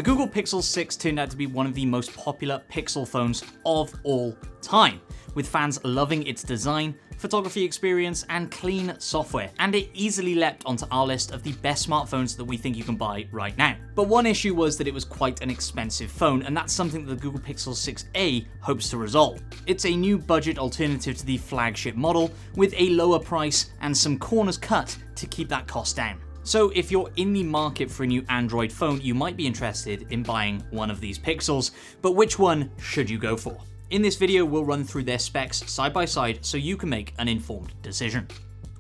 The Google Pixel 6 turned out to be one of the most popular Pixel phones of all time, with fans loving its design, photography experience, and clean software, and it easily leapt onto our list of the best smartphones that we think you can buy right now. But one issue was that it was quite an expensive phone, and that's something that the Google Pixel 6a hopes to resolve. It's a new budget alternative to the flagship model, with a lower price and some corners cut to keep that cost down. So if you're in the market for a new Android phone, you might be interested in buying one of these Pixels, but which one should you go for? In this video, we'll run through their specs side by side so you can make an informed decision.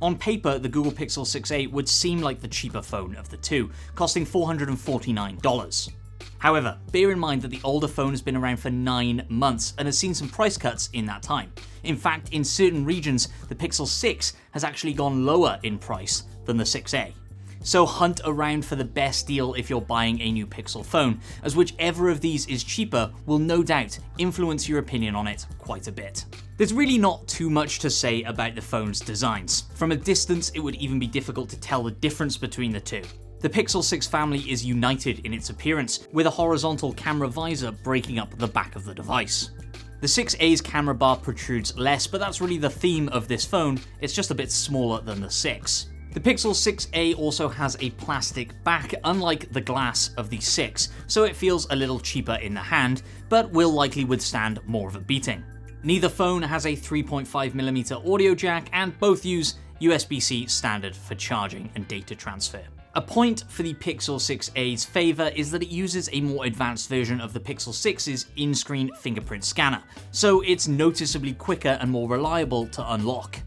On paper, the Google Pixel 6a would seem like the cheaper phone of the two, costing $449. However, bear in mind that the older phone has been around for 9 months and has seen some price cuts in that time. In fact, in certain regions, the Pixel 6 has actually gone lower in price than the 6a. So hunt around for the best deal if you're buying a new Pixel phone, as whichever of these is cheaper will no doubt influence your opinion on it quite a bit. There's really not too much to say about the phone's designs. From a distance, it would even be difficult to tell the difference between the two. The Pixel 6 family is united in its appearance, with a horizontal camera visor breaking up the back of the device. The 6a's camera bar protrudes less, but that's really the theme of this phone, it's just a bit smaller than the 6. The Pixel 6a also has a plastic back, unlike the glass of the 6, so it feels a little cheaper in the hand, but will likely withstand more of a beating. Neither phone has a 3.5mm audio jack, and both use USB-C standard for charging and data transfer. A point for the Pixel 6a's favour is that it uses a more advanced version of the Pixel 6's in-screen fingerprint scanner, so it's noticeably quicker and more reliable to unlock.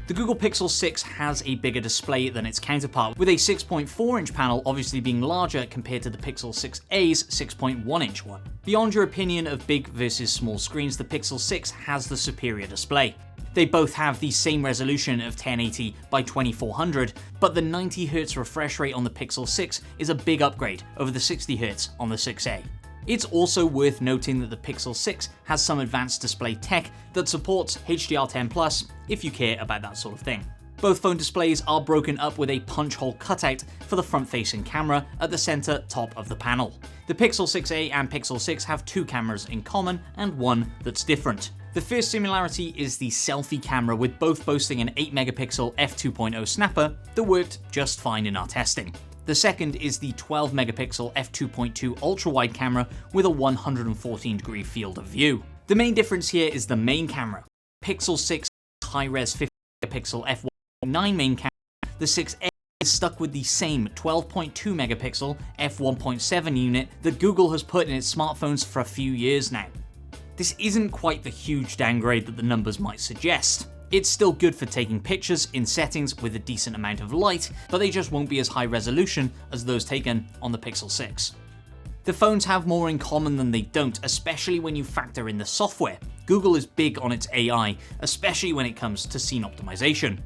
The Google Pixel 6 has a bigger display than its counterpart, with a 6.4-inch panel obviously being larger compared to the Pixel 6a's 6.1-inch one. Beyond your opinion of big versus small screens, the Pixel 6 has the superior display. They both have the same resolution of 1080 by 2400, but the 90Hz refresh rate on the Pixel 6 is a big upgrade over the 60Hz on the 6a. It's also worth noting that the Pixel 6 has some advanced display tech that supports HDR10+, if you care about that sort of thing. Both phone displays are broken up with a punch hole cutout for the front-facing camera at the center top of the panel. The Pixel 6a and Pixel 6 have 2 cameras in common and one that's different. The first similarity is the selfie camera, with both boasting an 8-megapixel f2.0 snapper that worked just fine in our testing. The second is the 12-megapixel f2.2 ultra-wide camera with a 114-degree field of view. The main difference here is the main camera. Pixel 6 high-res 50-megapixel f1.9 main camera. The 6a is stuck with the same 12.2-megapixel f1.7 unit that Google has put in its smartphones for a few years now. This isn't quite the huge downgrade that the numbers might suggest. It's still good for taking pictures in settings with a decent amount of light, but they just won't be as high resolution as those taken on the Pixel 6. The phones have more in common than they don't, especially when you factor in the software. Google is big on its AI, especially when it comes to scene optimization.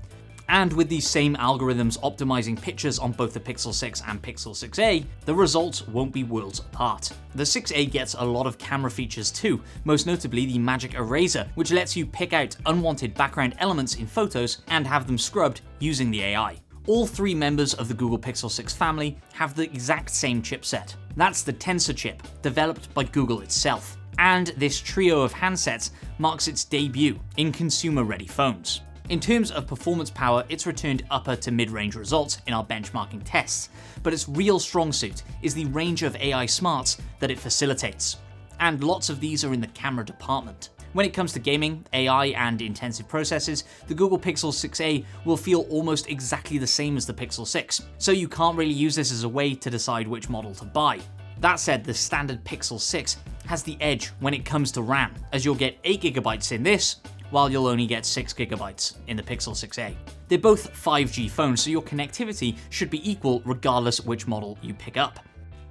And with these same algorithms optimizing pictures on both the Pixel 6 and Pixel 6a, the results won't be worlds apart. The 6a gets a lot of camera features too, most notably the Magic Eraser, which lets you pick out unwanted background elements in photos and have them scrubbed using the AI. All 3 members of the Google Pixel 6 family have the exact same chipset. That's the Tensor chip, developed by Google itself. And this trio of handsets marks its debut in consumer-ready phones. In terms of performance power, it's returned upper to mid-range results in our benchmarking tests, but its real strong suit is the range of AI smarts that it facilitates. And lots of these are in the camera department. When it comes to gaming, AI, and intensive processes, the Google Pixel 6a will feel almost exactly the same as the Pixel 6, so you can't really use this as a way to decide which model to buy. That said, the standard Pixel 6 has the edge when it comes to RAM, as you'll get 8GB in this, while you'll only get 6GB in the Pixel 6a. They're both 5G phones, so your connectivity should be equal regardless which model you pick up.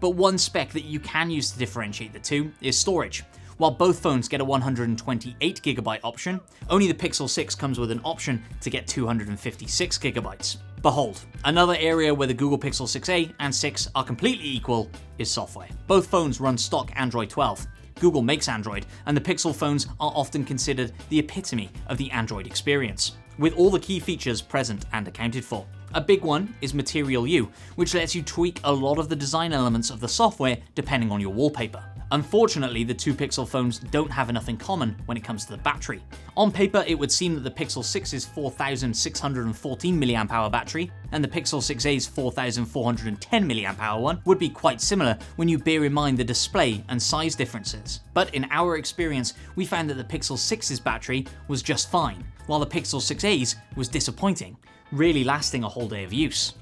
But one spec that you can use to differentiate the two is storage. While both phones get a 128GB option, only the Pixel 6 comes with an option to get 256GB. Behold, another area where the Google Pixel 6a and 6 are completely equal is software. Both phones run stock Android 12. Google makes Android, and the Pixel phones are often considered the epitome of the Android experience, with all the key features present and accounted for. A big one is Material U, which lets you tweak a lot of the design elements of the software depending on your wallpaper. Unfortunately, the two Pixel phones don't have enough in common when it comes to the battery. On paper, it would seem that the Pixel 6's 4614 mAh battery and the Pixel 6a's 4410 mAh one would be quite similar when you bear in mind the display and size differences. But in our experience, we found that the Pixel 6's battery was just fine, while the Pixel 6a's was disappointing, really lasting a whole day of use.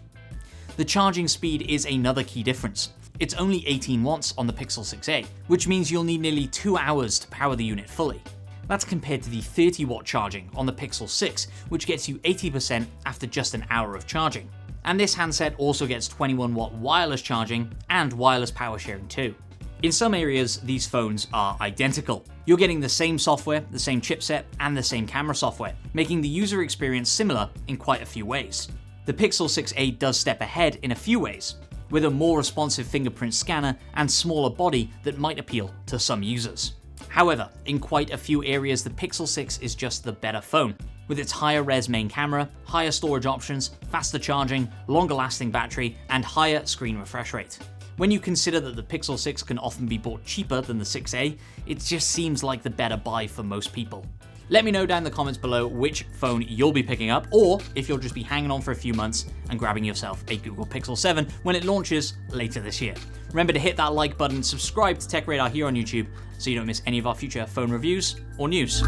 The charging speed is another key difference. It's only 18 watts on the Pixel 6a, which means you'll need nearly 2 hours to power the unit fully. That's compared to the 30 watt charging on the Pixel 6, which gets you 80% after just an hour of charging. And this handset also gets 21 watt wireless charging and wireless power sharing too. In some areas, these phones are identical. You're getting the same software, the same chipset, and the same camera software, making the user experience similar in quite a few ways. The Pixel 6a does step ahead in a few ways, with a more responsive fingerprint scanner and smaller body that might appeal to some users. However, in quite a few areas, the Pixel 6 is just the better phone, with its higher res main camera, higher storage options, faster charging, longer lasting battery, and higher screen refresh rate. When you consider that the Pixel 6 can often be bought cheaper than the 6a, it just seems like the better buy for most people. Let me know down in the comments below which phone you'll be picking up, or if you'll just be hanging on for a few months and grabbing yourself a Google Pixel 7 when it launches later this year. Remember to hit that like button and subscribe to TechRadar here on YouTube so you don't miss any of our future phone reviews or news.